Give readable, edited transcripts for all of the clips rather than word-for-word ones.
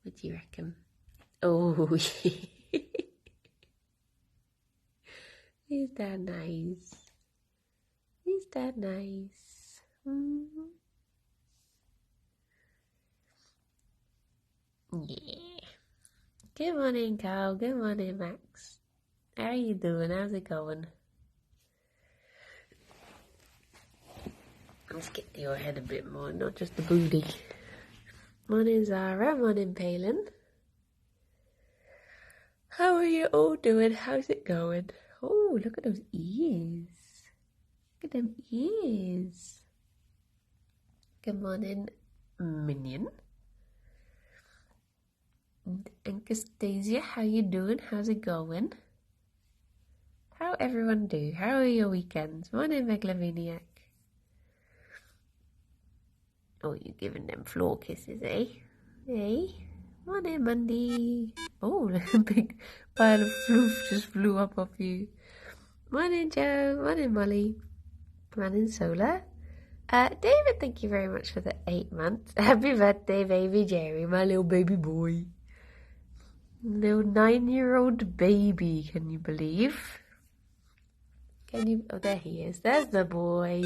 What do you reckon? Oh, is that nice? Is that nice? Yeah. Good morning, Carl. Good morning, Max. How are you doing? How's it going? Let's get your head a bit more, not just the booty. Morning, Zara. Morning, Palin. How are you all doing? How's it going? Oh, look at those ears. Look at them ears. Good morning, Minion. And Castasia, how you doing? How's it going? How everyone do? How are your weekends? Morning, Megalomaniac. Oh, you're giving them floor kisses, eh? Eh? Morning, Monday. Oh, a big pile of floof just flew up off you. Morning, Joe. Morning, Molly. Morning, Solar. David, thank you very much for the 8 months. Happy birthday, baby Jerry, my little baby boy. Little 9-year-old baby, can you believe? Can you? Oh, there he is. There's the boy.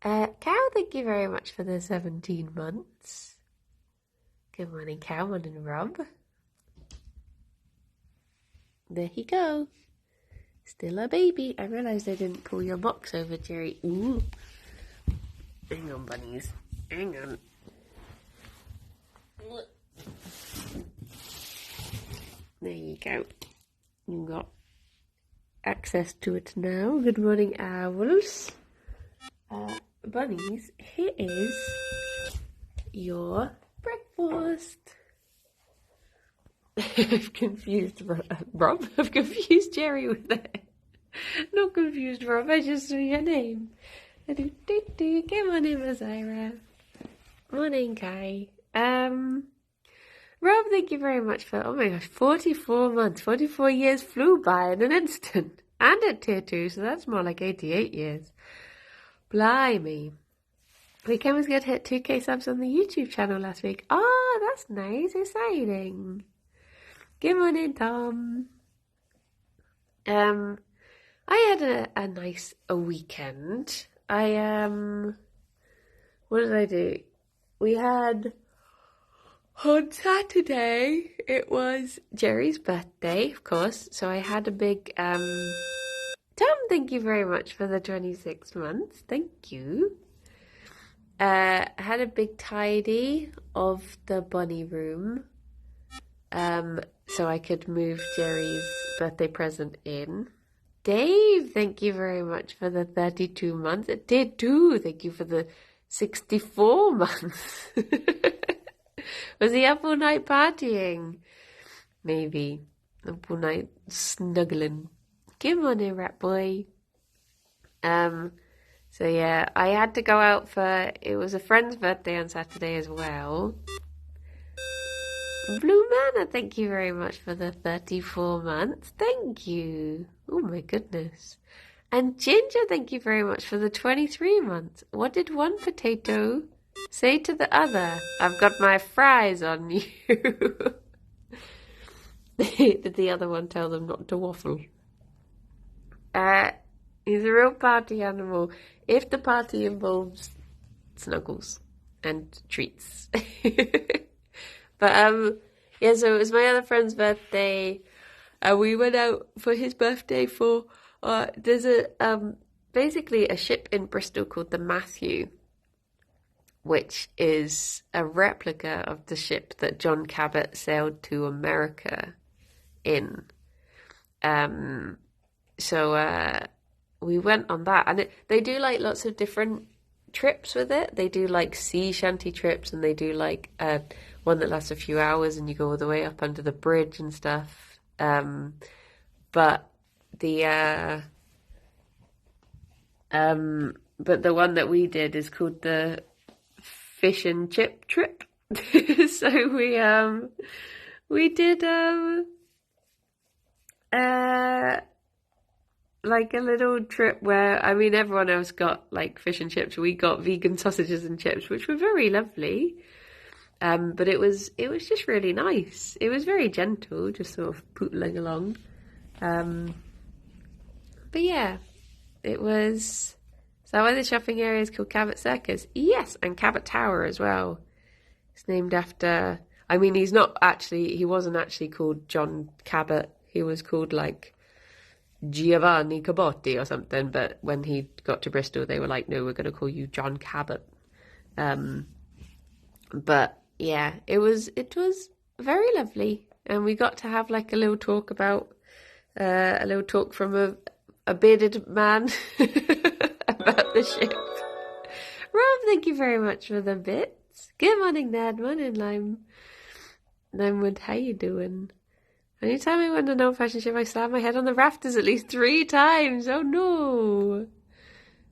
Cow, thank you very much for the 17 months. Good morning, Cow. Morning, Rob. There he go. Still a baby. I realised I didn't pull your box over, Jerry. Ooh. Hang on, bunnies. Hang on. There you go. You got access to it now. Good morning, owls. Bunnies, here is your breakfast. I've confused Rob. I've confused Jerry with that. Not confused Rob, I just saw your name. Good morning, Mazira. Morning, Kai. Rob, thank you very much for, oh my gosh, 44 months. 44 years flew by in an instant. And at tier 2, so that's more like 88 years. Blimey. Weekend was good, hit 2k subs on the YouTube channel last week. Oh, that's nice, exciting. Good morning, Tom. I had a nice weekend. What did I do? We had, on Saturday, it was Jerry's birthday, of course, so I had a big, Tom, thank you very much for the 26 months. Thank you. I had a big tidy of the bunny room, so I could move Jerry's birthday present in. Dave, thank you very much for the 32 months. It did too. Thank you for the 64 months. Was he up all night partying? Maybe. Up all night snuggling. Good morning, rat boy. So yeah, I had to go out for, it was a friend's birthday on Saturday as well. Blue Manna, thank you very much for the 34 months. Thank you. Oh my goodness. And Ginger, thank you very much for the 23 months. What did one potato say to the other? I've got my fries on you. Did the other one tell them not to waffle? He's a real party animal. If the party involves snuggles and treats. But yeah, so it was my other friend's birthday. We went out for his birthday for there's a basically a ship in Bristol called the Matthew, which is a replica of the ship that John Cabot sailed to America in. So we went on that, and they do like lots of different trips with it. They do like sea shanty trips, and they do like one that lasts a few hours, and you go all the way up under the bridge and stuff. But the one that we did is called the fish and chip trip. So we did like a little trip where, I mean, everyone else got like fish and chips. We got vegan sausages and chips, which were very lovely. But it was just really nice. It was very gentle, just sort of pootling along. But yeah, it was. So why the shopping area is called Cabot Circus? Yes, and Cabot Tower as well. It's named after. I mean, he wasn't actually called John Cabot. He was called like Giovanni Cabotti or something. But when he got to Bristol, they were like, no, we're going to call you John Cabot. But yeah, it was very lovely, and we got to have like a little talk from a bearded man about the ship. Rob, thank you very much for the bits. Good morning, Dad. Morning, Lime. Limewood, how you doing? Anytime I went on an old-fashioned ship, I slammed my head on the rafters at least 3 times. Oh no.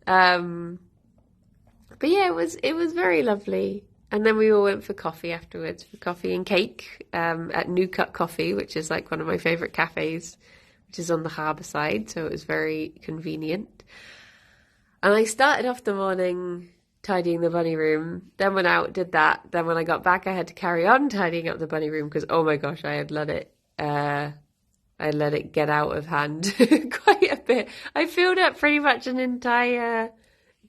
But yeah, it was very lovely. And then we all went for coffee afterwards, for coffee and cake at New Cut Coffee, which is like one of my favourite cafes, which is on the harbour side, so it was very convenient. And I started off the morning tidying the bunny room, then went out, did that. Then when I got back, I had to carry on tidying up the bunny room because, oh my gosh, I let it get out of hand quite a bit. I filled up pretty much an entire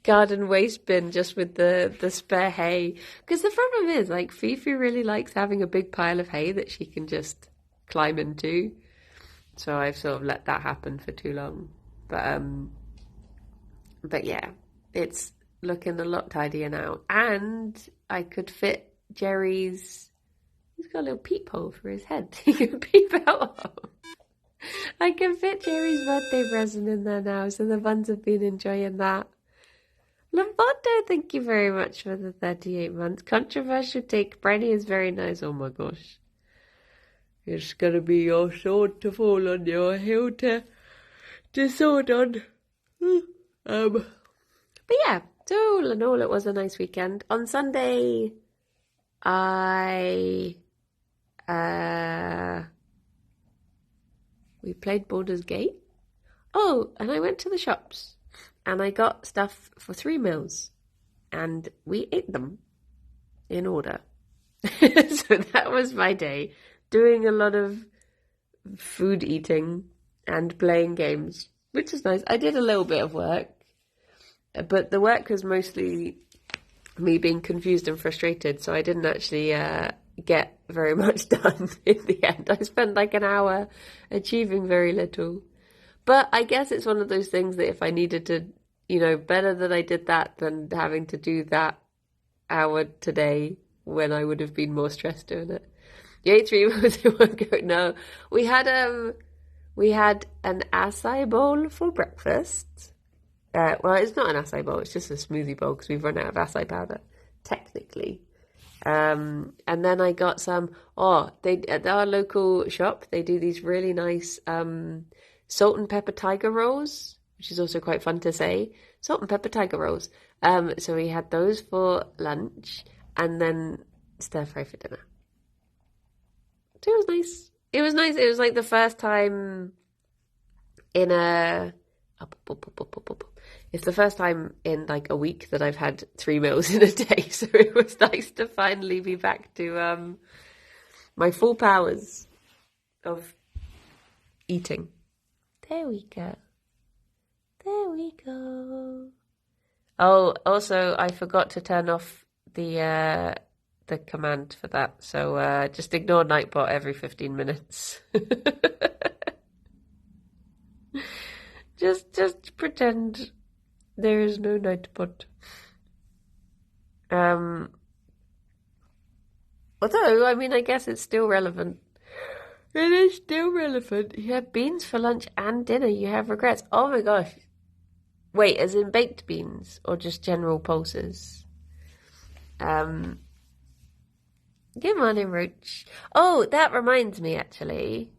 garden waste bin just with the spare hay, because the problem is like Fifi really likes having a big pile of hay that she can just climb into, so I've sort of let that happen for too long. But yeah, it's looking a lot tidier now, and I could fit Gerry's. He's got a little peephole for his head. He can peep out. I can fit Gerry's birthday present in there now, so the buns have been enjoying that. Lambondo, thank you very much for the 38 months. Controversial take. Brenny is very nice. Oh my gosh. It's going to be your sword to fall on, your hill to sword on. But yeah, so all in all, it was a nice weekend. On Sunday, we played Baldur's Gate. Oh, and I went to the shops. And I got stuff for 3 meals, and we ate them in order. So that was my day, doing a lot of food eating and playing games, which is nice. I did a little bit of work, but the work was mostly me being confused and frustrated, so I didn't actually get very much done in the end. I spent like an hour achieving very little. But I guess it's one of those things that if I needed to, better that I did that than having to do that hour today when I would have been more stressed doing it. The A3 was in one go. No, we had an acai bowl for breakfast. Well, it's not an acai bowl, it's just a smoothie bowl because we've run out of acai powder, technically. And then I got some, at our local shop, they do these really nice salt and pepper tiger rolls, which is also quite fun to say. Salt and pepper tiger rolls. So we had those for lunch and then stir fry for dinner. So it was nice. It was nice. It was like the first time in it's the first time in like a week that I've had 3 meals in a day. So it was nice to finally be back to my full powers of eating. There we go. There we go. Oh, also, I forgot to turn off the command for that. So just ignore Nightbot every 15 minutes. Just pretend there is no Nightbot. Although, I mean, I guess it's still relevant. It is still relevant. You had beans for lunch and dinner. You have regrets. Oh my gosh. Wait, as in baked beans or just general pulses? Good morning, Roach. Oh, that reminds me, actually.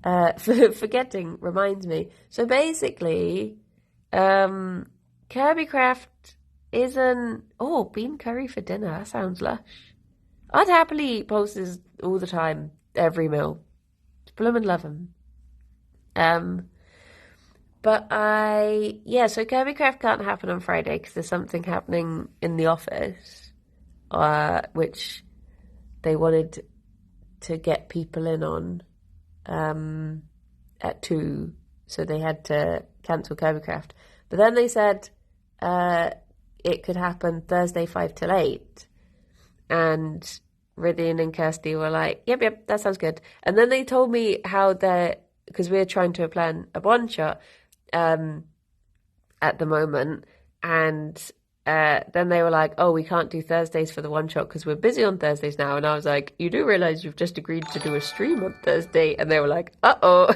Forgetting reminds me. So basically, Kirby Craft isn't... Oh, bean curry for dinner. That sounds lush. I'd happily eat pulses all the time, every meal. Bloom and love them. But so Kirby Craft can't happen on Friday because there's something happening in the office, which they wanted to get people in on at 2, so they had to cancel Kirbycraft. But then they said it could happen Thursday 5 till 8, and Rydian and Kirsty were like, yep, that sounds good. And then they told me how because we're trying to plan a one-shot at the moment, and then they were like, oh, we can't do Thursdays for the one-shot because we're busy on Thursdays now. And I was like, you do realise you've just agreed to do a stream on Thursday? And they were like, uh-oh.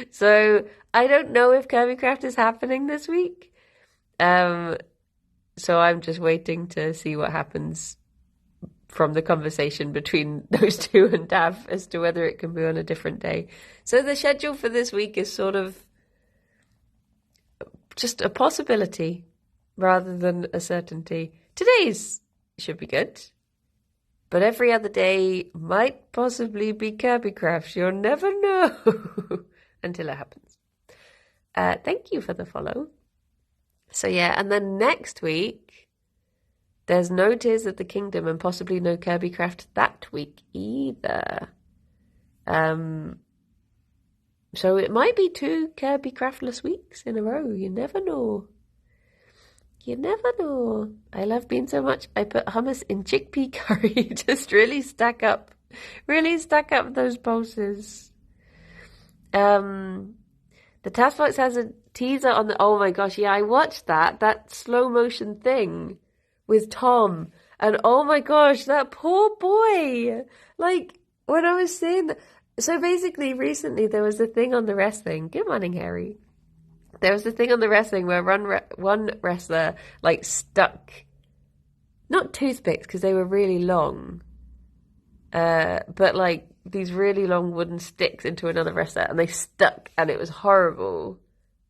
So I don't know if Kirbycraft is happening this week. So I'm just waiting to see what happens from the conversation between those two and Dav as to whether it can be on a different day. So the schedule for this week is sort of just a possibility rather than a certainty. Today's should be good, but every other day might possibly be Kirbycraft. You'll never know until it happens. Thank you for the follow. So yeah, and then next week there's no Tears of the Kingdom and possibly no Kirbycraft that week either. So it might be 2 Kirbycraftless weeks in a row. You never know. You never know. I love bean so much. I put hummus in chickpea curry. Just really stack up those pulses. The task box has a teaser on the. Oh my gosh, yeah, I watched that slow motion thing with Tom, and oh my gosh, that poor boy. Like when I was saying that. So basically, recently there was a thing on the wrestling. Good morning, Harry. There was a thing on the wrestling where one wrestler like stuck, not toothpicks because they were really long, but like these really long wooden sticks into another wrestler, and they stuck, and it was horrible.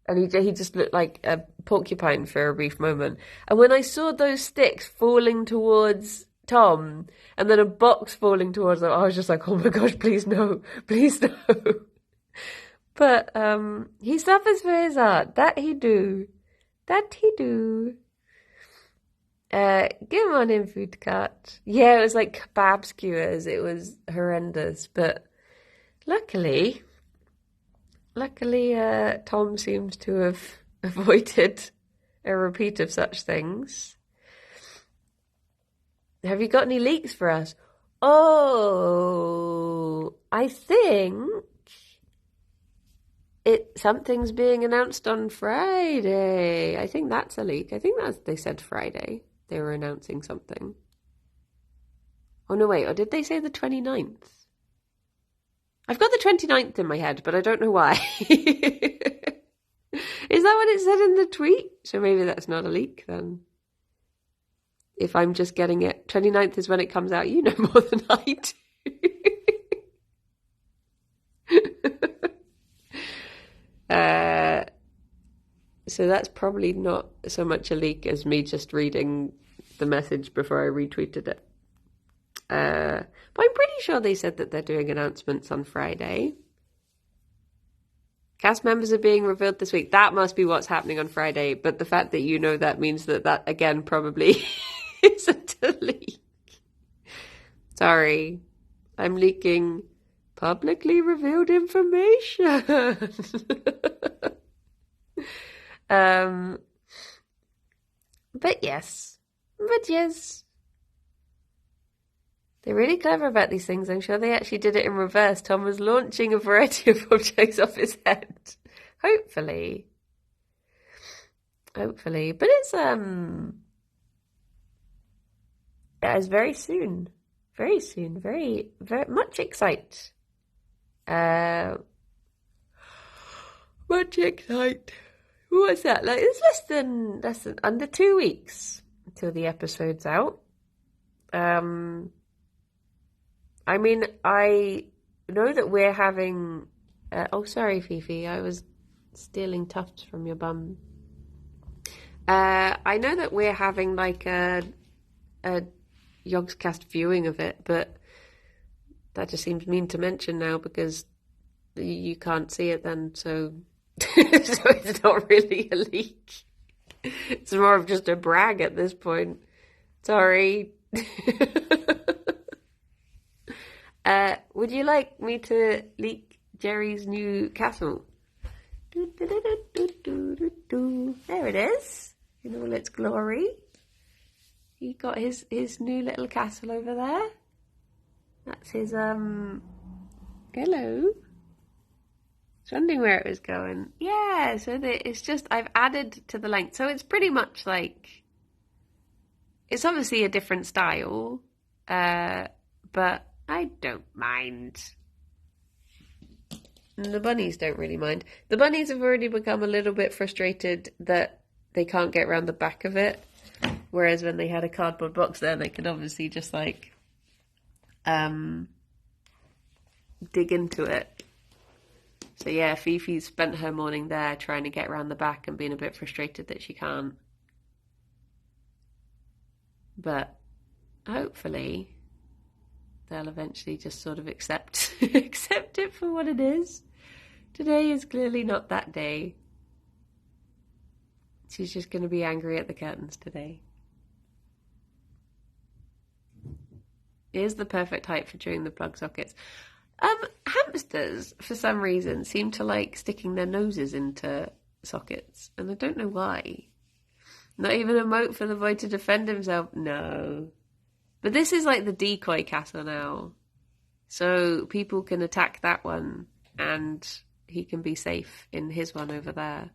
And he just looked like a porcupine for a brief moment. And when I saw those sticks falling towards Tom, and then a box falling towards them, I was just like, oh my gosh, please no. But he suffers for his art. That he do. Good morning, food cart. Yeah, it was like kebab skewers. It was horrendous. But luckily, Tom seems to have avoided a repeat of such things. Have you got any leaks for us? Oh, I think something's being announced on Friday. I think that's a leak. I think they said Friday. They were announcing something. Oh, no, wait. Or did they say the 29th? I've got the 29th in my head, but I don't know why. Is that what it said in the tweet? So maybe that's not a leak then. If I'm just getting it. 29th is when it comes out. You know more than I do. So that's probably not so much a leak as me just reading the message before I retweeted it. But I'm pretty sure they said that they're doing announcements on Friday. Cast members are being revealed this week. That must be what's happening on Friday. But the fact that you know that means that again, probably isn't a leak. Sorry. I'm leaking publicly revealed information. But yes. They're really clever about these things. I'm sure they actually did it in reverse. Tom was launching a variety of objects off his head. Hopefully. But it's very soon. Very soon. Very, very much excite. Much excite. What's that? Like it's less than under 2 weeks until the episode's out. I mean, I know that we're having... oh, sorry, Fifi. I was stealing tufts from your bum. I know that we're having like a Yogscast viewing of it, but that just seems mean to mention now because you can't see it then, so it's not really a leak. It's more of just a brag at this point. Sorry. Would you like me to leak Gerry's new castle? There it is, in all its glory. He got his new little castle over there. That's his, hello. I was wondering where it was going. Yeah, so it's just, I've added to the length. So it's pretty much like, it's obviously a different style, but I don't mind. And the bunnies don't really mind. The bunnies have already become a little bit frustrated that they can't get around the back of it. Whereas when they had a cardboard box there, they could obviously just like dig into it. So yeah, Fifi spent her morning there trying to get around the back and being a bit frustrated that she can't. But hopefully they'll eventually just sort of accept it for what it is. Today is clearly not that day. She's just going to be angry at the curtains today. Here's the perfect height for doing the plug sockets. Hamsters, for some reason, seem to like sticking their noses into sockets, and I don't know why. Not even a moat for the boy to defend himself. No. But this is like the decoy castle now. So people can attack that one, and he can be safe in his one over there.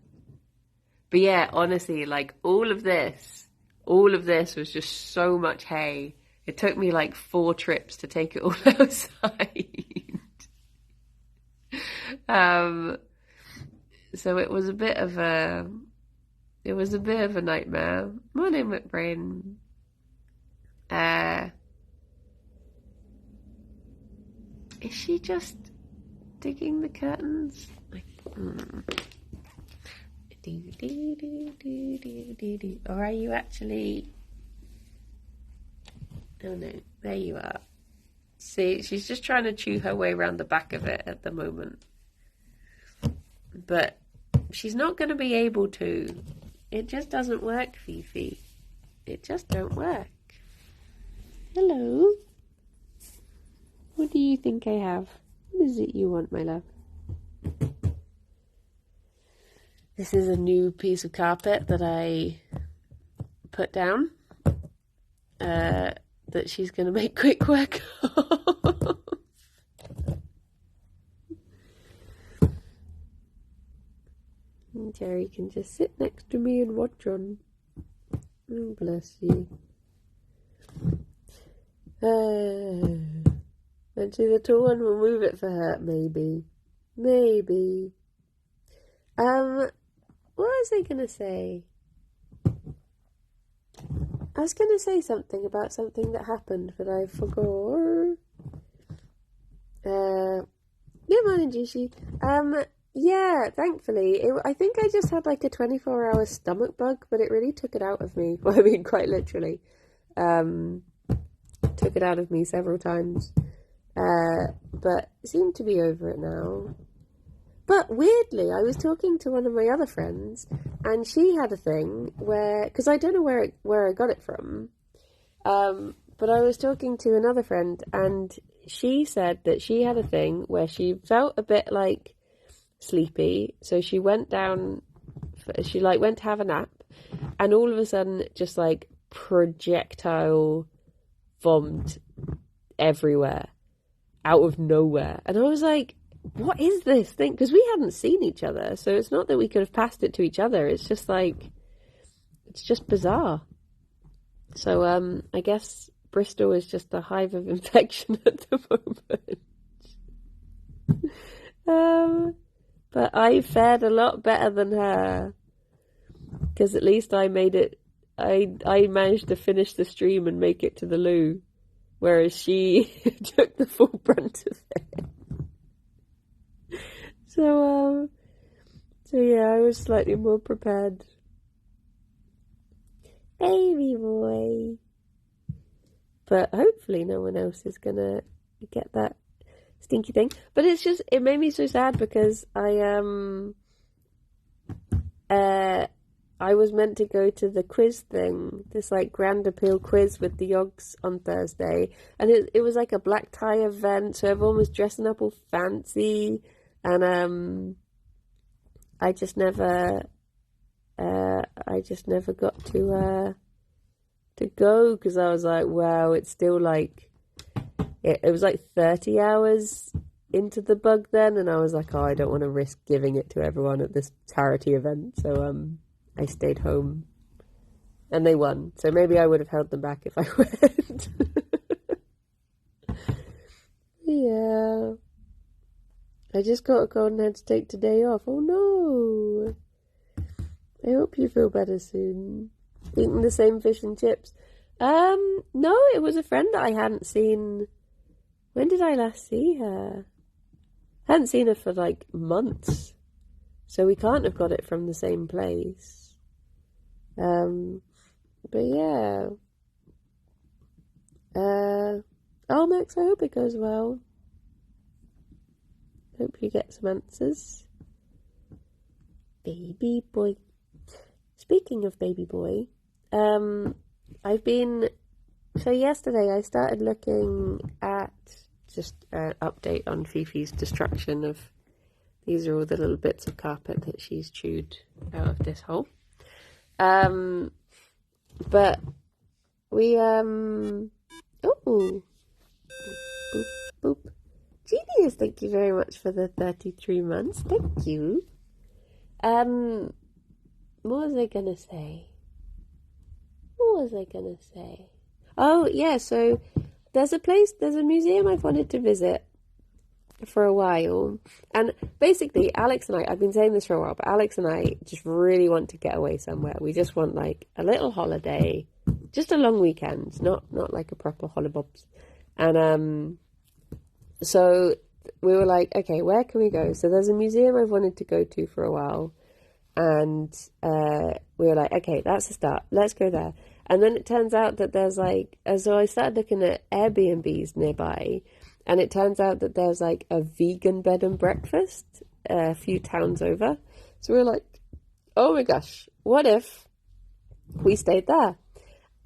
But yeah, honestly, like all of this was just so much hay. It took me like 4 trips to take it all outside. So it was a bit of a nightmare. Morning, McBrain. Is she just digging the curtains? Or are you actually... Oh no, there you are. See, she's just trying to chew her way around the back of it at the moment. But she's not going to be able to. It just doesn't work, Fifi. It just don't work. Hello. What do you think I have? What is it you want, my love? This is a new piece of carpet that I put down. That she's going to make quick work of. And Gerry can just sit next to me and watch on. Oh, bless you. Actually, the tall one will move it for her, maybe. Maybe. What was I going to say? I was going to say something about something that happened, but I forgot. Yeah, morning, Jishi. Yeah, thankfully. I think I just had like a 24-hour stomach bug, but it really took it out of me. Well, I mean, quite literally. Took it out of me several times. But seemed to be over it now. But weirdly, I was talking to one of my other friends, and she had a thing where, because I don't know where I got it from, but I was talking to another friend, and she said that she had a thing where she felt a bit like sleepy, so she went down, she like went to have a nap, and all of a sudden just like projectile vommed everywhere, out of nowhere, and I was like, what is this thing? Because we hadn't seen each other, so it's not that we could have passed it to each other. It's just like, it's just bizarre. So I guess Bristol is just a hive of infection at the moment. But I fared a lot better than her, because at least I made it. I managed to finish the stream and make it to the loo, whereas she took the full brunt of it. So yeah, I was slightly more prepared. Baby boy. But hopefully no one else is gonna get that stinky thing. But it made me so sad because I I was meant to go to the quiz thing, this like Grand Appeal quiz with the Yogs on Thursday, and it was like a black tie event, so everyone was dressing up all fancy, and I just never got to go because I was like, wow, it's still like it was like 30 hours into the bug then, and I was like, oh, I don't want to risk giving it to everyone at this charity event, so I stayed home, and they won. So maybe I would have held them back if I went. Yeah. I just got a cold and had to take today off. Oh no. I hope you feel better soon. Eating the same fish and chips. No, it was a friend that I hadn't seen. When did I last see her? I hadn't seen her for like months. So we can't have got it from the same place. But yeah. Oh, Max, I hope it goes well. Hope you get some answers. Baby boy. Speaking of baby boy, so yesterday I started looking at just an update on Fifi's destruction of, these are all the little bits of carpet that she's chewed out of this hole. But we, oh, boop, boop. Genius, thank you very much for the 33 months. Thank you. What was I gonna say? Oh, yeah, so there's a museum I've wanted to visit for a while. And basically, Alex and I've been saying this for a while, but Alex and I just really want to get away somewhere. We just want like a little holiday, just a long weekend, not like a proper hollybobs. And so we were like, okay, where can we go? So there's a museum I've wanted to go to for a while. And we were like, okay, that's a start. Let's go there. And then it turns out that there's like, so I started looking at Airbnbs nearby, and it turns out that there's like a vegan bed and breakfast a few towns over. So we were like, oh my gosh, what if we stayed there?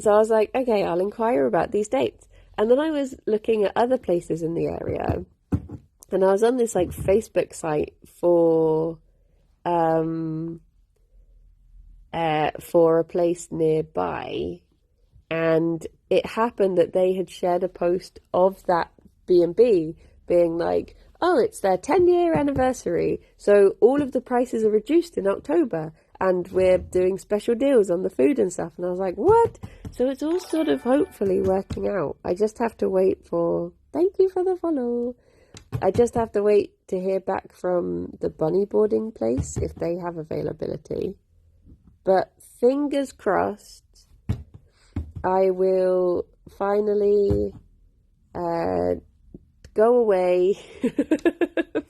So I was like, okay, I'll inquire about these dates. And then I was looking at other places in the area, and I was on this like Facebook site for a place nearby, and it happened that they had shared a post of that B&B being like, oh, it's their 10-year anniversary, so all of the prices are reduced in October, and we're doing special deals on the food and stuff. And I was like, what? So it's all sort of hopefully working out. I just have to wait for, thank you for the follow. I just have to wait to hear back from the bunny boarding place if they have availability. But fingers crossed, I will finally go away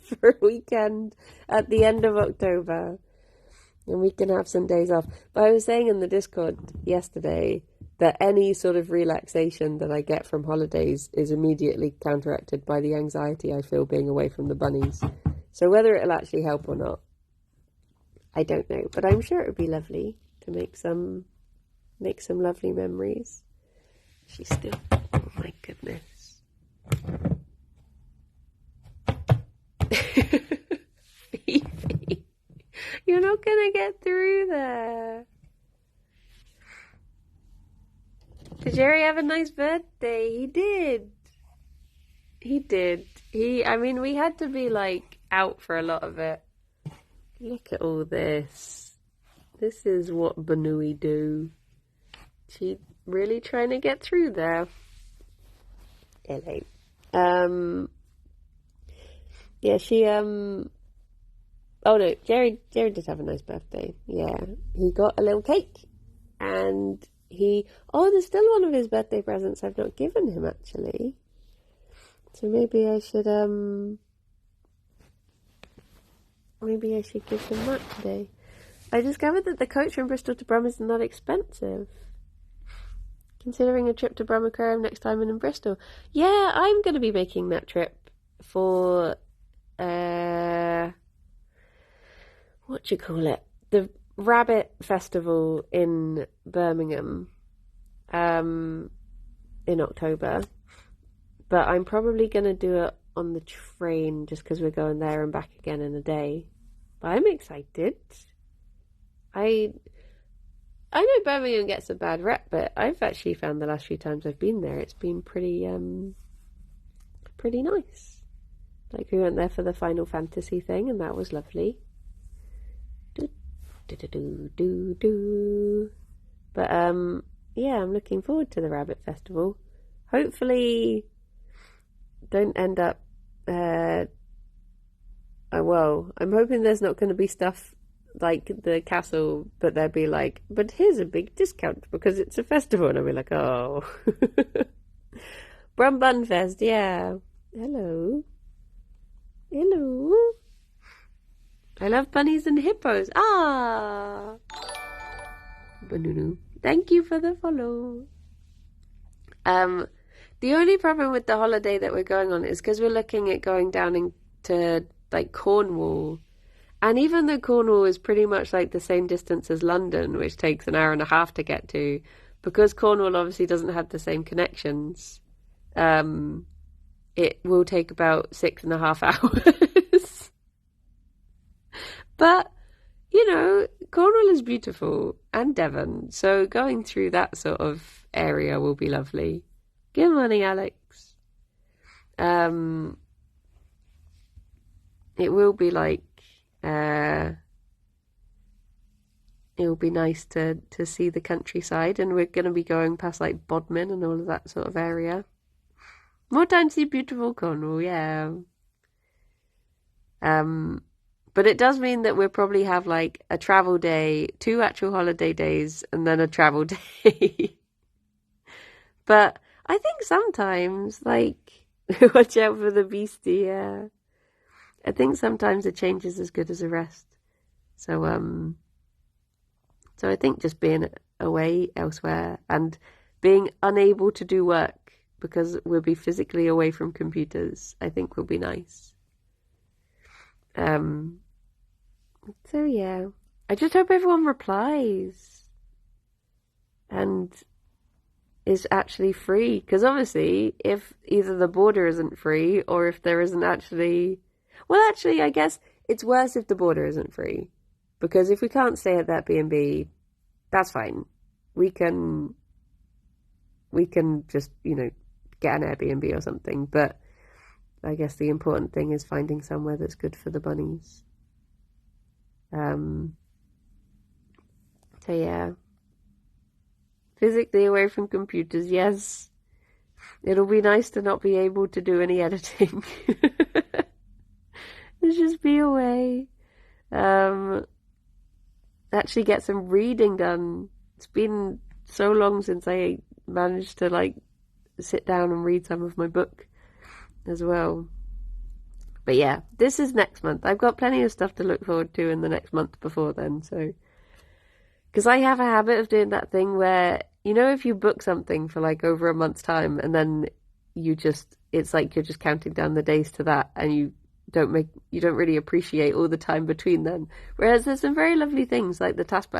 for a weekend at the end of October, and we can have some days off. But I was saying in the Discord yesterday that any sort of relaxation that I get from holidays is immediately counteracted by the anxiety I feel being away from the bunnies. So whether it'll actually help or not, I don't know. But I'm sure it would be lovely to make some lovely memories. She's still, oh my goodness. Fifi, you're not gonna get through there. Did Gerry have a nice birthday? He did. I mean, we had to be like out for a lot of it. Look at all this. This is what Banui do. She really trying to get through there. Hello. Yeah, she, oh no, Gerry did have a nice birthday. Yeah, he got a little cake, and there's still one of his birthday presents I've not given him, actually. So maybe I should give him that today. I discovered that the coach from Bristol to Brum is not expensive. Considering a trip to Brum Aquarium next time in Bristol. Yeah, I'm going to be making that trip for, what do you call it? rabbit festival in Birmingham in October, but I'm probably going to do it on the train just because we're going there and back again in a day. But I'm excited. I know Birmingham gets a bad rep, but I've actually found the last few times I've been there, it's been pretty nice. Like, we went there for the Final Fantasy thing, and that was lovely. But yeah, I'm looking forward to the Rabbit Festival. Hopefully, don't end up. Well, I'm hoping there's not going to be stuff like the castle, but they'll be like, but here's a big discount because it's a festival, and I'll be like, oh. Bun Fest, yeah. Hello. I love bunnies and hippos. Ah. Banunu. Thank you for the follow. The only problem with the holiday that we're going on is because we're looking at going down into like Cornwall. And even though Cornwall is pretty much like the same distance as London, which takes an hour and a half to get to, because Cornwall obviously doesn't have the same connections, it will take about 6.5 hours. But, you know, Cornwall is beautiful, and Devon, so going through that sort of area will be lovely. Good morning, Alex. It will be like, it'll be nice to see the countryside, and we're going to be going past like Bodmin and all of that sort of area. More time to see beautiful Cornwall, yeah. But it does mean that we'll probably have like a travel day, 2 actual holiday days, and then a travel day. But I think sometimes, like, watch out for the beastie, yeah. I think sometimes a change is as good as a rest. So I think just being away elsewhere and being unable to do work because we'll be physically away from computers, I think will be nice. So yeah, I just hope everyone replies and is actually free, because obviously if either the border isn't free or if there isn't actually, well, actually I guess it's worse if the border isn't free, because if we can't stay at that B&B, that's fine. We can just, you know, get an Airbnb or something, but I guess the important thing is finding somewhere that's good for the bunnies. So yeah, physically away from computers, yes. It'll be nice to not be able to do any editing. Let's just be away. Actually get some reading done. It's been so long since I managed to like sit down and read some of my book as well. But yeah, this is next month. I've got plenty of stuff to look forward to in the next month before then. So, because I have a habit of doing that thing where, you know, if you book something for like over a month's time and then it's like you're just counting down the days to that, and you don't really appreciate all the time between then. Whereas there's some very lovely things like the task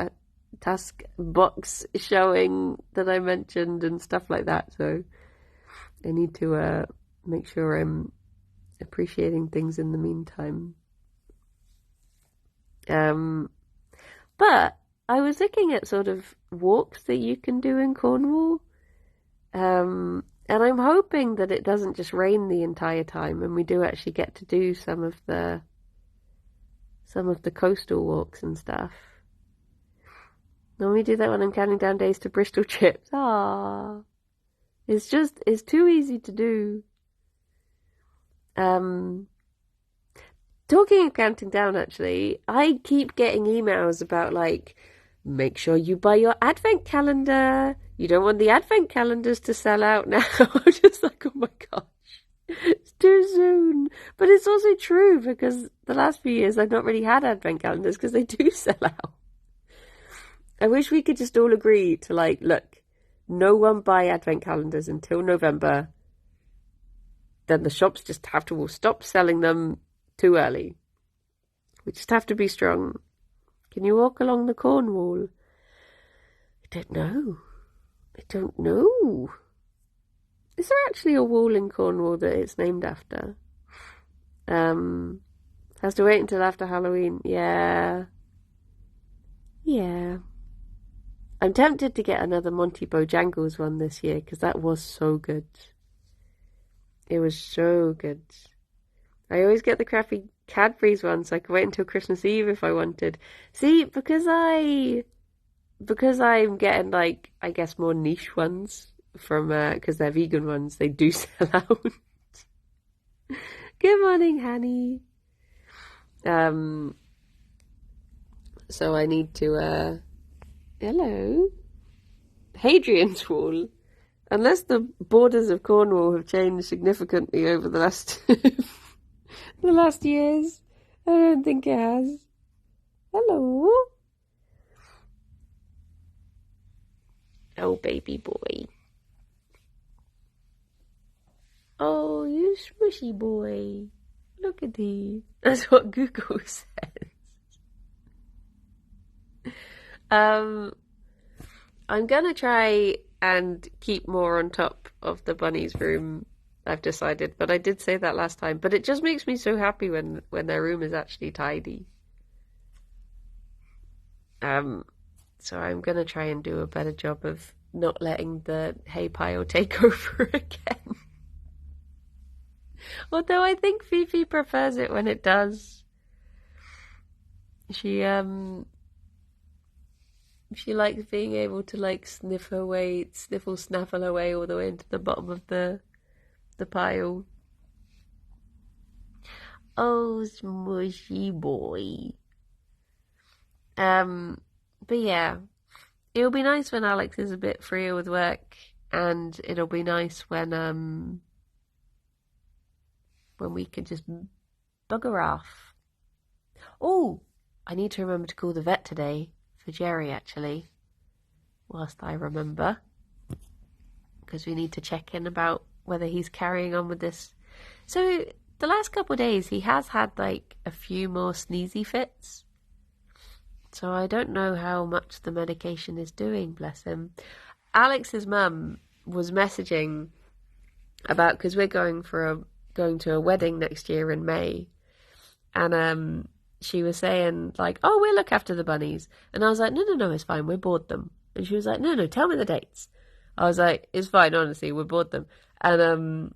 box showing that I mentioned and stuff like that. So I need to make sure I'm appreciating things in the meantime. But I was looking at sort of walks that you can do in Cornwall, and I'm hoping that it doesn't just rain the entire time, and we do actually get to do some of the coastal walks and stuff. Normally do that when I'm counting down days to Bristol chips. Ah, it's too easy to do. Talking of counting down, actually, I keep getting emails about like, make sure you buy your advent calendar. You don't want the advent calendars to sell out now. I'm just like, oh my gosh, it's too soon. But it's also true, because the last few years I've not really had advent calendars because they do sell out. I wish we could just all agree to like, look, no one buy advent calendars until November. Then the shops just will stop selling them too early. We just have to be strong. Can you walk along the corn wall? I don't know. I don't know. Is there actually a wall in Cornwall that it's named after? Has to wait until after Halloween. Yeah. Yeah. I'm tempted to get another Monty Bojangles one this year because that was so good. It was so good. I always get the crappy Cadbury's one, so I could wait until Christmas Eve if I wanted. See, because I'm getting like I guess more niche ones from because they're vegan ones, they do sell out. Good morning, honey. So I need to hello. Hadrian's Wall. Unless the borders of Cornwall have changed significantly over the last the last years, I don't think it has. Hello. Oh, baby boy. Oh, you smushy boy. Look at he. That's what Google says. I'm gonna try and keep more on top of the bunny's room, I've decided, but I did say that last time. But it just makes me so happy when their room is actually tidy. So I'm gonna try and do a better job of not letting the hay pile take over again. Although I think Fifi prefers it when it does. She likes being able to like sniffle, snaffle away all the way into the bottom of the pile. Oh, smushy boy. But yeah, it'll be nice when Alex is a bit freer with work, and it'll be nice when we can just bugger off. Oh, I need to remember to call the vet today for Gerry, actually, whilst I remember, because we need to check in about whether he's carrying on with this. So the last couple of days he has had like a few more sneezy fits, so I don't know how much the medication is doing, bless him. Alex's mum was messaging about, because we're going to a wedding next year in May, and she was saying like, oh, we'll look after the bunnies, and I was like, no, it's fine, we're bored them. And she was like, no, tell me the dates. I was like, it's fine, honestly, we're bored them. And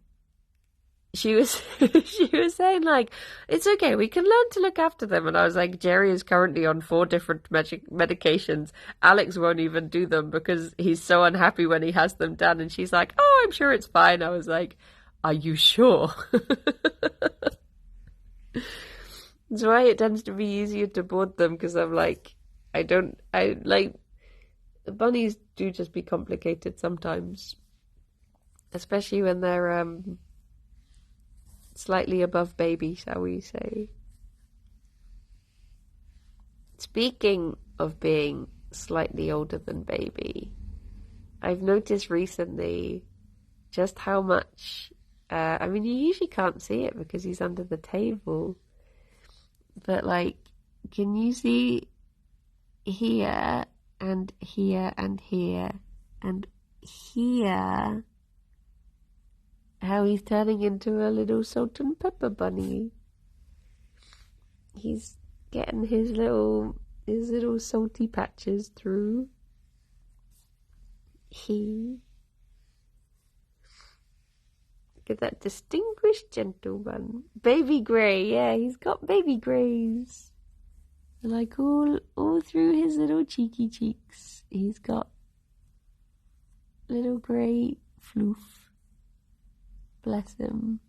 she was she was saying like, it's okay, we can learn to look after them. And I was like, Gerry is currently on 4 different medications. Alex won't even do them because he's so unhappy when he has them done. And she's like, oh, I'm sure it's fine. I was like, are you sure? That's why it tends to be easier to board them, because I'm like, bunnies do just be complicated sometimes, especially when they're slightly above baby, shall we say. Speaking of being slightly older than baby, I've noticed recently just how much, I mean, you usually can't see it because he's under the table, but like, can you see here and here and here and here how he's turning into a little salt and pepper bunny? He's getting his little salty patches through. Look at that distinguished gentleman. Baby grey, yeah, he's got baby greys. Like all through his little cheeky cheeks, he's got little grey floof. Bless him.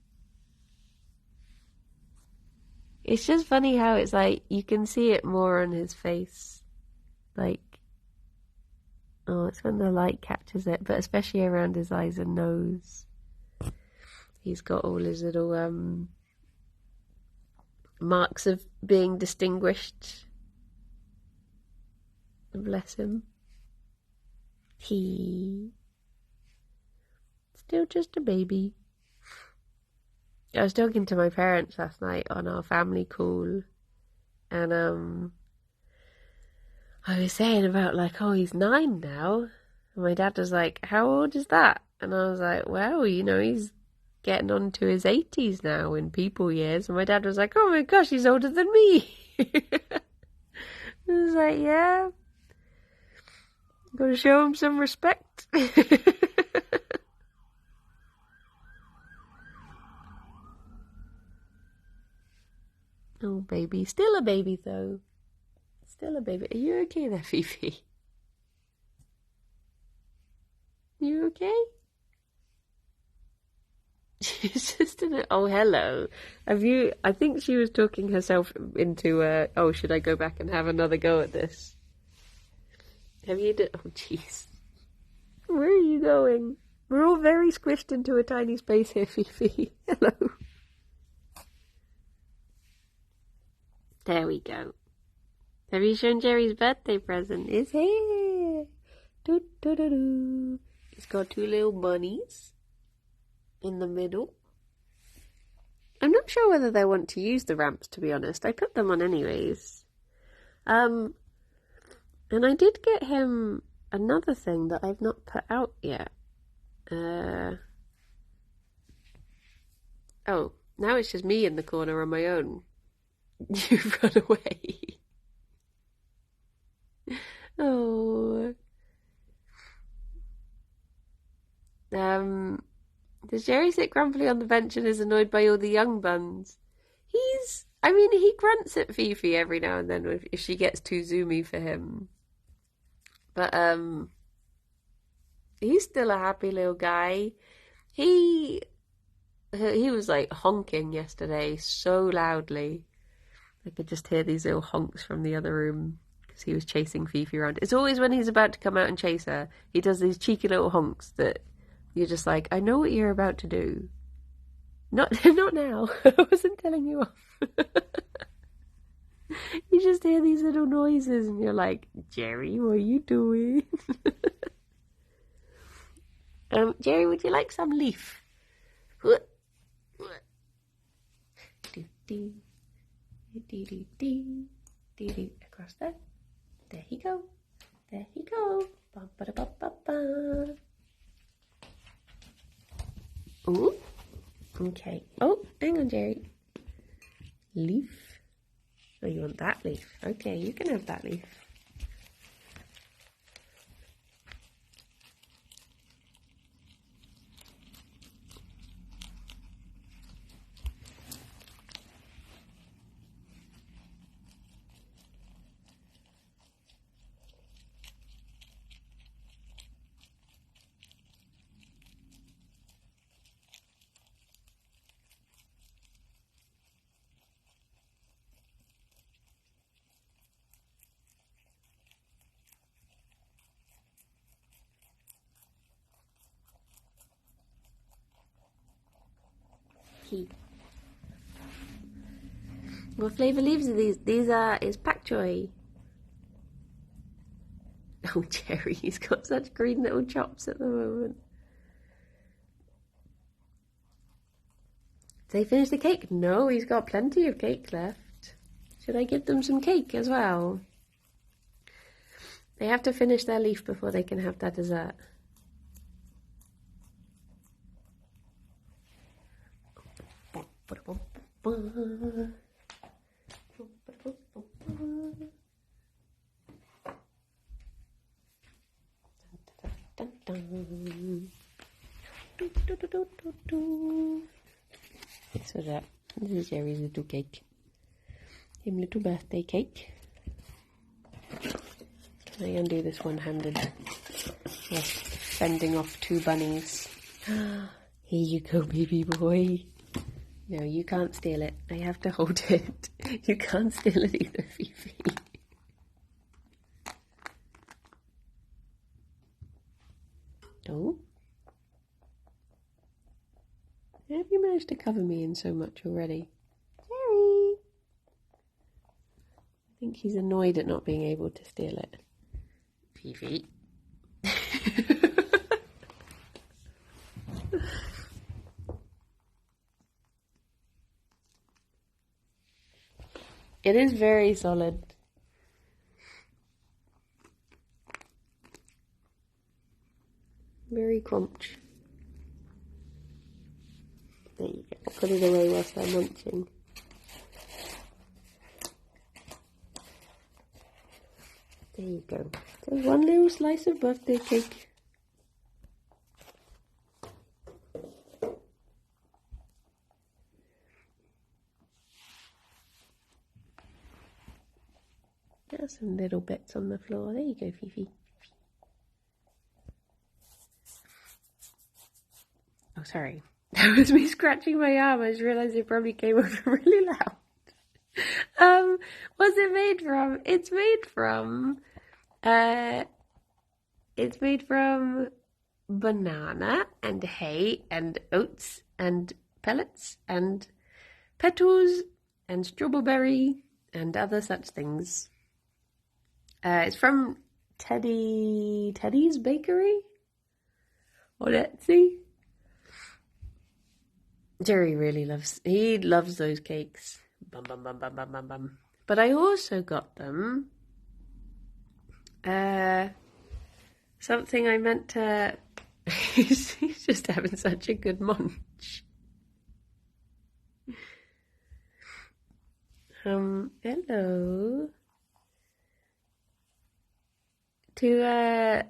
It's just funny how it's like, you can see it more on his face. Like, oh, it's when the light catches it, but especially around his eyes and nose. He's got all his little marks of being distinguished. Bless him. He still just a baby. I was talking to my parents last night on our family call, and I was saying about like, oh, he's 9 now. And my dad was like, how old is that? And I was like, well, he's getting on to his 80s now in people years. And my dad was like, oh my gosh, he's older than me. I was like, yeah, gotta show him some respect. Oh, baby. Still a baby, though. Still a baby. Are you okay there, Fifi? You okay? She's just in it. Oh, hello. I think she was talking herself into, oh, should I go back and have another go at this? Oh, jeez. Where are you going? We're all very squished into a tiny space here, Fifi. Hello. There we go. Have you shown Gerry's birthday present? It's here. Doo, doo, doo, doo. It's got 2 little bunnies in the middle. I'm not sure whether they want to use the ramps, to be honest. I put them on anyways. And I did get him another thing that I've not put out yet. Oh, now it's just me in the corner on my own. You've run away. Oh. Does Gerry sit grumpily on the bench and is annoyed by all the young buns? He grunts at Fifi every now and then if she gets too zoomy for him. But, he's still a happy little guy. He was like honking yesterday so loudly. I could just hear these little honks from the other room because he was chasing Fifi around. It's always when he's about to come out and chase her, he does these cheeky little honks that you're just like, I know what you're about to do. Not now. I wasn't telling you off. You just hear these little noises and you're like, Gerry, what are you doing? Gerry, would you like some leaf? Across there. There he go. There he go. Ba-ba-da-ba-ba-ba. Ooh. Okay. Oh, hang on, Gerry. Leaf. Oh, you want that leaf? Okay, you can have that leaf. What flavour leaves are these? These is pak choy. Oh, Gerry, he's got such green little chops at the moment. Did they finish the cake? No, he's got plenty of cake left. Should I give them some cake as well? They have to finish their leaf before they can have their dessert. So this is Gerry's little cake. Him little birthday cake. Can I undo this one-handed? Yes, fending off 2 bunnies. Here you go, baby boy. No, you can't steal it. I have to hold it. You can't steal it either, Fifi. Don't. Have you managed to cover me in so much already? Gerry! I think he's annoyed at not being able to steal it. Fifi. It is very solid. crunch. There you go. I'll put it away whilst I'm munching. There you go. So one little slice of birthday cake. There's some little bits on the floor. There you go, Fifi. Oh, sorry. That was me scratching my arm. I just realised it probably came over really loud. What's it made from? It's made from banana and hay and oats and pellets and petals and strawberry and other such things. It's from Teddy's Bakery on Etsy. Gerry really loves those cakes. Bum, bum, bum, bum, bum, bum, bum. But I also got them something I meant to... He's just having such a good munch. Hello. To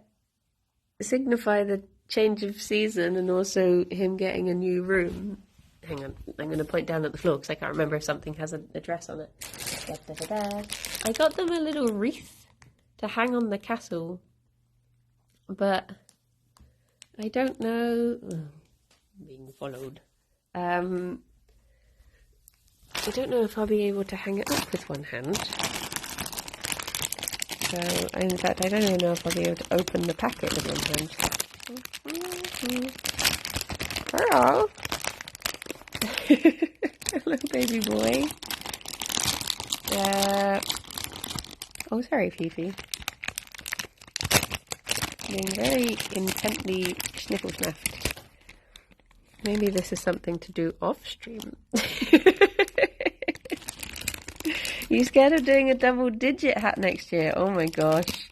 signify the change of season and also him getting a new room. Hang on, I'm going to point down at the floor because I can't remember if something has an address on it. Da, da, da, da. I got them a little wreath to hang on the castle, but I don't know. Being followed. I don't know if I'll be able to hang it up with one hand. So, in fact, I don't even know if I'll be able to open the packet with one hand. Hello. Hello, baby boy. Oh, sorry, Fifi. Being very intently sniffle-snaffed. Maybe this is something to do off-stream. You scared of doing a double-digit hat next year? Oh my gosh.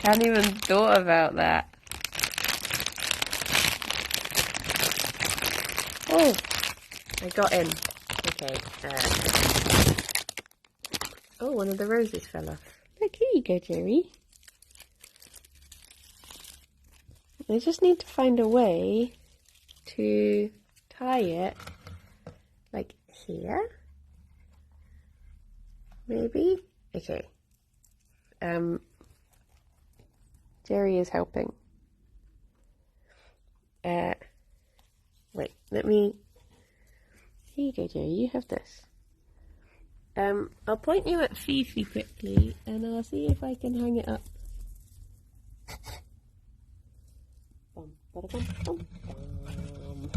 Hadn't even thought about that. Oh, I got in. Okay. Oh, one of the roses fell off. Look, here you go, Gerry. I just need to find a way to tie it, like here. Maybe? Okay. Gerry is helping. Wait, let me... Here you go, Gerry, you have this. I'll point you at Fifi quickly, and I'll see if I can hang it up. Bum, bada, bum, bum, bum.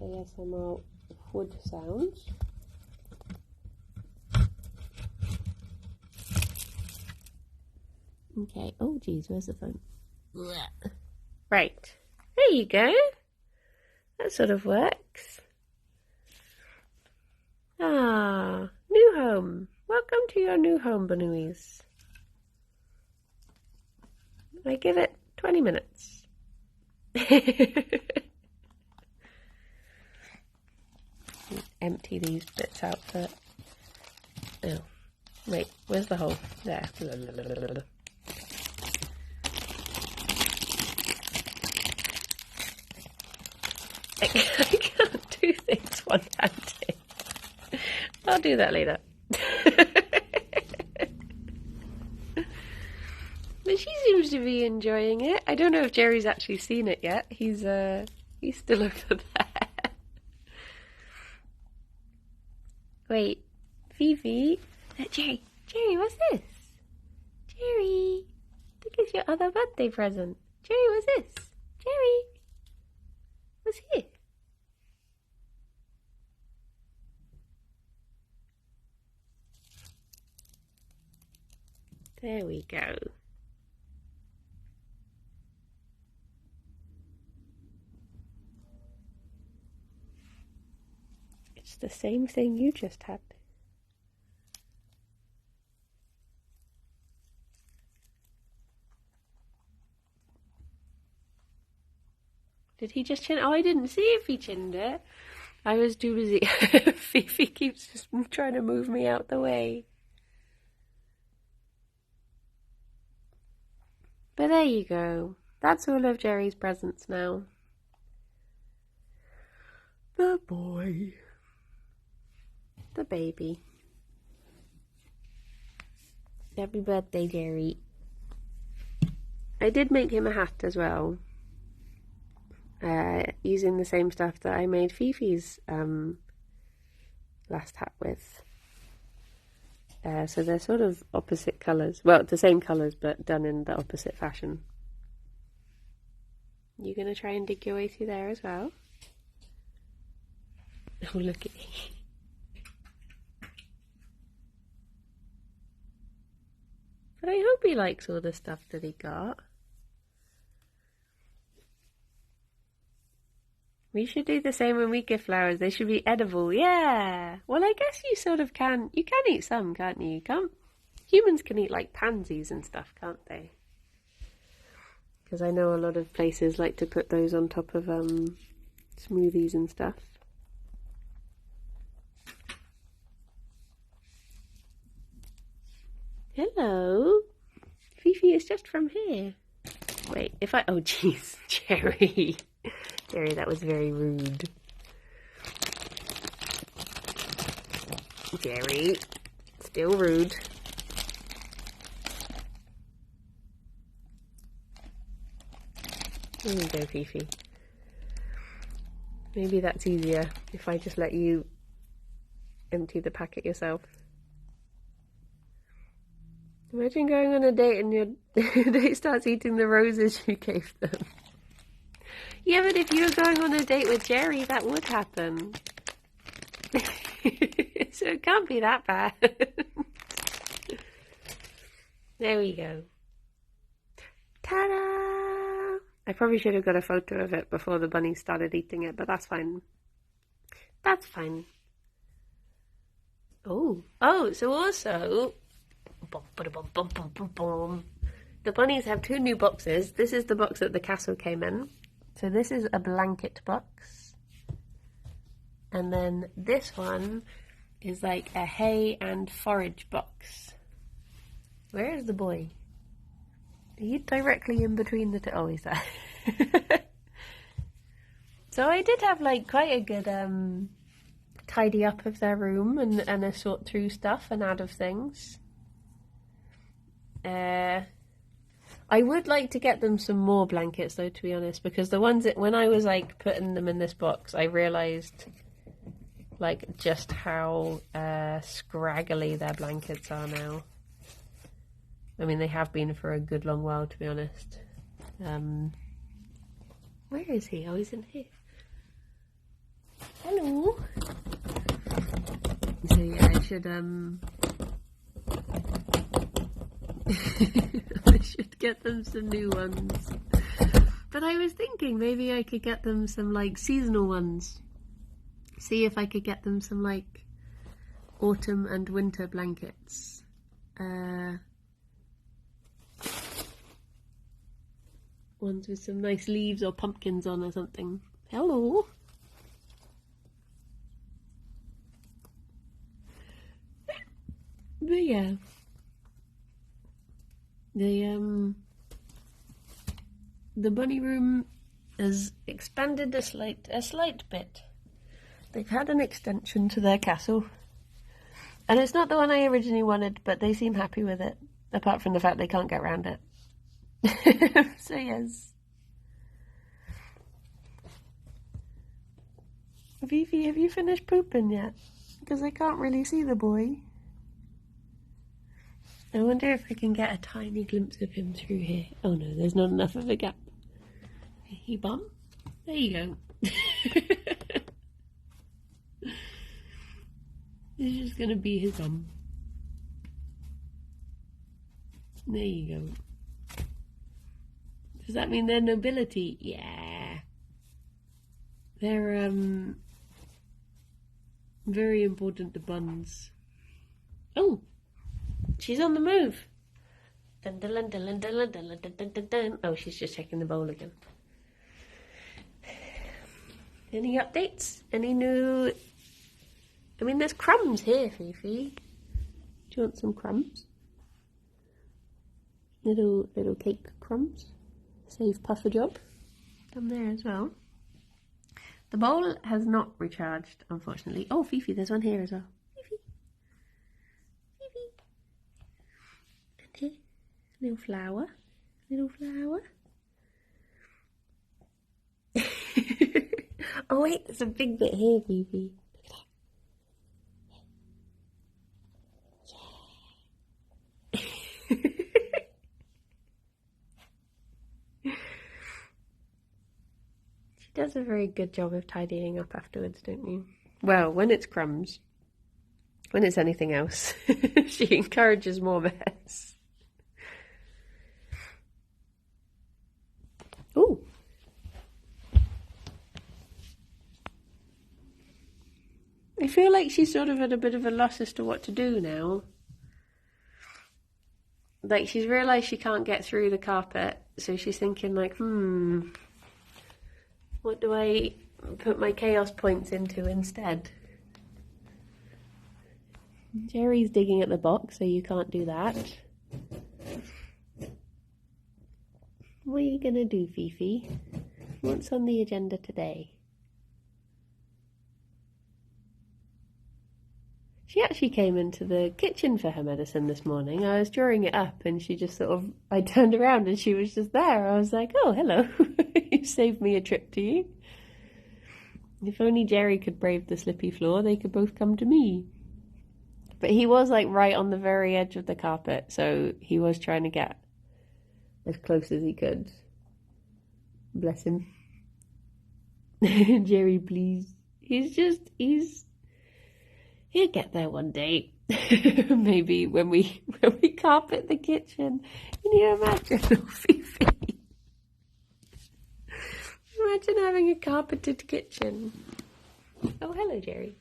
ASMR wood sounds. Okay. Oh, geez, where's the phone? Right. There you go. That sort of works. Ah, new home. Welcome to your new home, Banooies. I give it 20 minutes. Empty these bits out for... Oh, wait, where's the hole? There. I can't do things one-handed. I'll do that later. But she seems to be enjoying it. I don't know if Gerry's actually seen it yet. He's still over there. Wait, Fifi. Gerry, what's this? Gerry, think it's your other birthday present. Gerry, what's this? Gerry, what's here? There we go. It's the same thing you just had. Did he just chin? Oh, I didn't see if he chinned it. I was too busy. Fifi keeps just trying to move me out the way. But there you go. That's all of Gerry's presents now. The boy. The baby. Happy birthday, Gerry. I did make him a hat as well. Using the same stuff that I made Fifi's last hat with. So they're sort of opposite colours. Well, the same colours, but done in the opposite fashion. You gonna try and dig your way through there as well? Oh, look at me. But I hope he likes all the stuff that he got. We should do the same when we give flowers. They should be edible. Yeah. Well, I guess you sort of can. You can eat some, can't you? Humans can eat like pansies and stuff, can't they? Because I know a lot of places like to put those on top of smoothies and stuff. Hello. Fifi is just from here. Wait, oh jeez, Gerry. Gerry, that was very rude. Gerry, still rude. There you go, Fifi. Maybe that's easier if I just let you empty the packet yourself. Imagine going on a date and your date starts eating the roses you gave them. Yeah, but if you were going on a date with Gerry, that would happen. So it can't be that bad. There we go. Ta-da! I probably should have got a photo of it before the bunnies started eating it, but that's fine. That's fine. Oh, so also... The bunnies have 2 new boxes. This is the box that the castle came in. So this is a blanket box. And then this one is like a hay and forage box. Where is the boy? Are you directly in between the two? Oh, he's there. So I did have like quite a good tidy up of their room and a sort through stuff and out of things. I would like to get them some more blankets though, to be honest, because the ones that when I was like putting them in this box, I realised like just how scraggly their blankets are now. I mean, they have been for a good long while, to be honest. Where is he? Oh, he's in here. Hello. So yeah, I should I should get them some new ones. But I was thinking maybe I could get them some like seasonal ones. See if I could get them some like autumn and winter blankets. Ones with some nice leaves or pumpkins on or something. Hello. But yeah. The bunny room has expanded a slight bit. They've had an extension to their castle. And it's not the one I originally wanted, but they seem happy with it. Apart from the fact they can't get around it. So yes. Fifi, have you finished pooping yet? Because I can't really see the boy. I wonder if I can get a tiny glimpse of him through here. Oh no, there's not enough of a gap. Hey, bum. There you go. This is just gonna be his bum. There you go. Does that mean they're nobility? Yeah. They're Very important, the buns. Oh, she's on the move. Dun, dun, dun, dun, dun, dun, dun, dun, dun, dun. Oh, she's just checking the bowl again. Any updates? Any new... I mean, there's crumbs here, Fifi. Do you want some crumbs? Little cake crumbs. Save Puff a job. Done there as well. The bowl has not recharged, unfortunately. Oh, Fifi, there's one here as well. Fifi. Fifi. And here. Little flower. Little flower. Oh wait, there's a big bit here, Fifi. Look at that. She does a very good job of tidying up afterwards, don't you? Well, when it's crumbs. When it's anything else, she encourages more mess. Ooh. I feel like she's sort of at a bit of a loss as to what to do now. Like, she's realised she can't get through the carpet, so she's thinking like, what do I put my chaos points into instead? Gerry's digging at the box, so you can't do that. What are you gonna do, Fifi? What's on the agenda today? She actually came into the kitchen for her medicine this morning. I was drawing it up and she just I turned around and she was just there. I was like, oh, hello. You saved me a trip to you. If only Gerry could brave the slippy floor, they could both come to me. But he was like right on the very edge of the carpet, so he was trying to get as close as he could. Bless him. Gerry, please. He'll get there one day. Maybe when we carpet the kitchen. Can you imagine? Oh, Fifi. Imagine having a carpeted kitchen. Oh, hello, Gerry.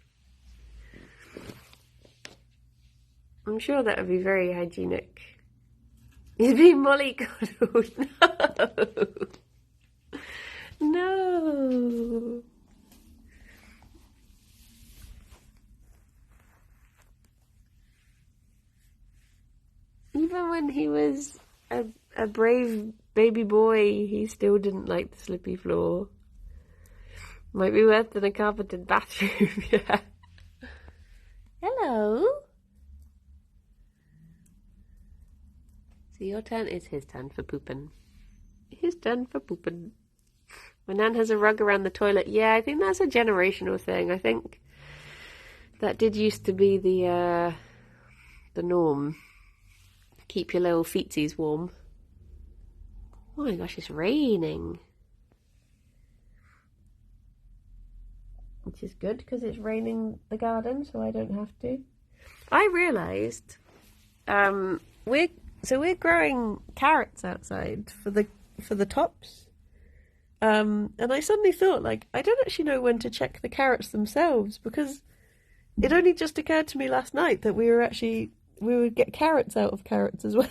I'm sure that would be very hygienic. He's being mollycoddled. No. No. Even when he was a brave baby boy, he still didn't like the slippy floor. Might be worse than a carpeted bathroom, yeah. Hello. So your turn is his turn for pooping. His turn for pooping. My nan has a rug around the toilet. Yeah, I think that's a generational thing. I think that did used to be the norm. Keep your little feetsies warm. Oh my gosh, it's raining. Which is good because it's raining the garden, so I don't have to. I realised we're growing carrots outside for the tops. And I suddenly thought, like, I don't actually know when to check the carrots themselves, because it only just occurred to me last night that we would get carrots out of carrots as well.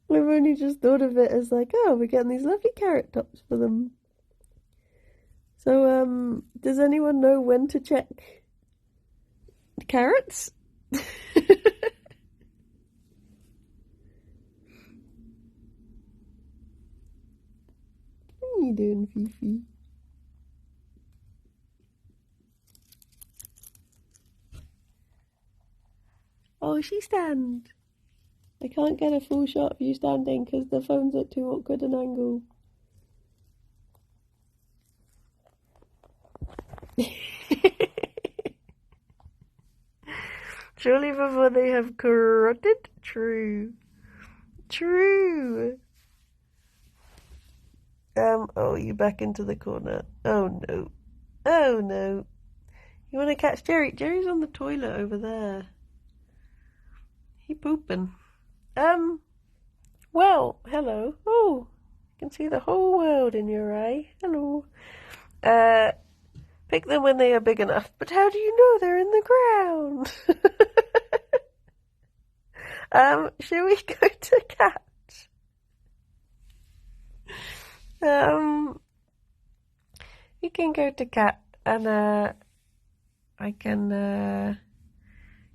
I've only just thought of it as like, oh, we're getting these lovely carrot tops for them. So, does anyone know when to check carrots? What are you doing, Fifi? Oh, she stand. I can't get a full shot of you standing because the phone's at too awkward an angle. Surely before they have corrupted? True. True. Oh, you back into the corner. Oh no. Oh no. You want to catch Gerry? Gerry's on the toilet over there. He pooping. Well, hello. Oh, I can see the whole world in your eye. Hello. Pick them when they are big enough. But how do you know they're in the ground? Shall we go to cat? We can go to cat, and I can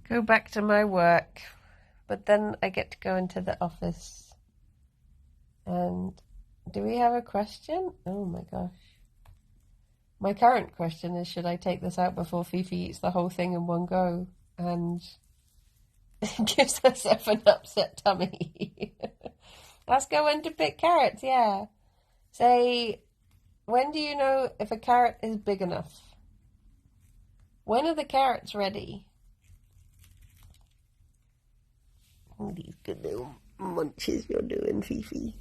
go back to my work, but then I get to go into the office. And do we have a question? Oh my gosh. My current question is, should I take this out before Fifi eats the whole thing in one go and gives herself an upset tummy? Ask her when to pick carrots, yeah. Say, when do you know if a carrot is big enough? When are the carrots ready? Oh, these good little munches you're doing, Fifi.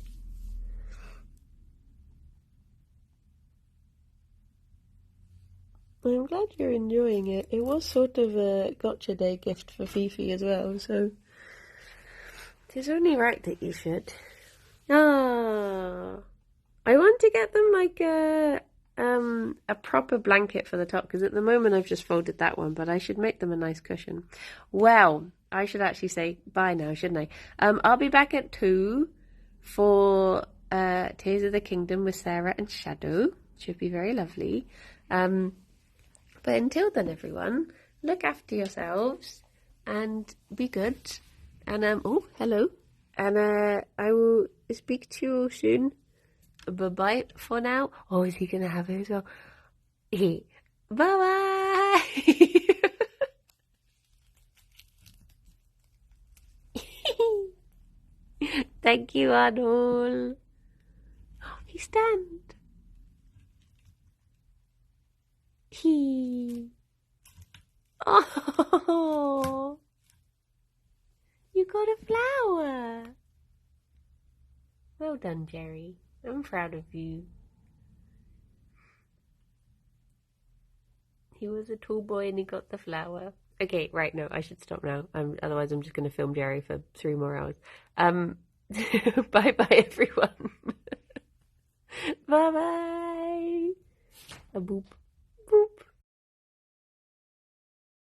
I'm glad you're enjoying it. It was sort of a gotcha day gift for Fifi as well, so it is only right that you should. Ah, I want to get them like a proper blanket for the top, because at the moment I've just folded that one, but I should make them a nice cushion. Well, I should actually say bye now, shouldn't I? I'll be back at 2 for Tears of the Kingdom with Sarah and Shadow. Should be very lovely. But until then, everyone, look after yourselves and be good. And oh, hello. And I will speak to you soon. Bye-bye for now. Oh, is he going to have it as well? Hey, bye-bye. Thank you, Arnold. Oh, he stand. He. Oh, you got a flower. Well done, Gerry. I'm proud of you. He was a tall boy and he got the flower. Okay, right, no, I should stop now. Otherwise I'm just going to film Gerry for 3 more hours. Bye-bye, everyone. Bye-bye. A boop.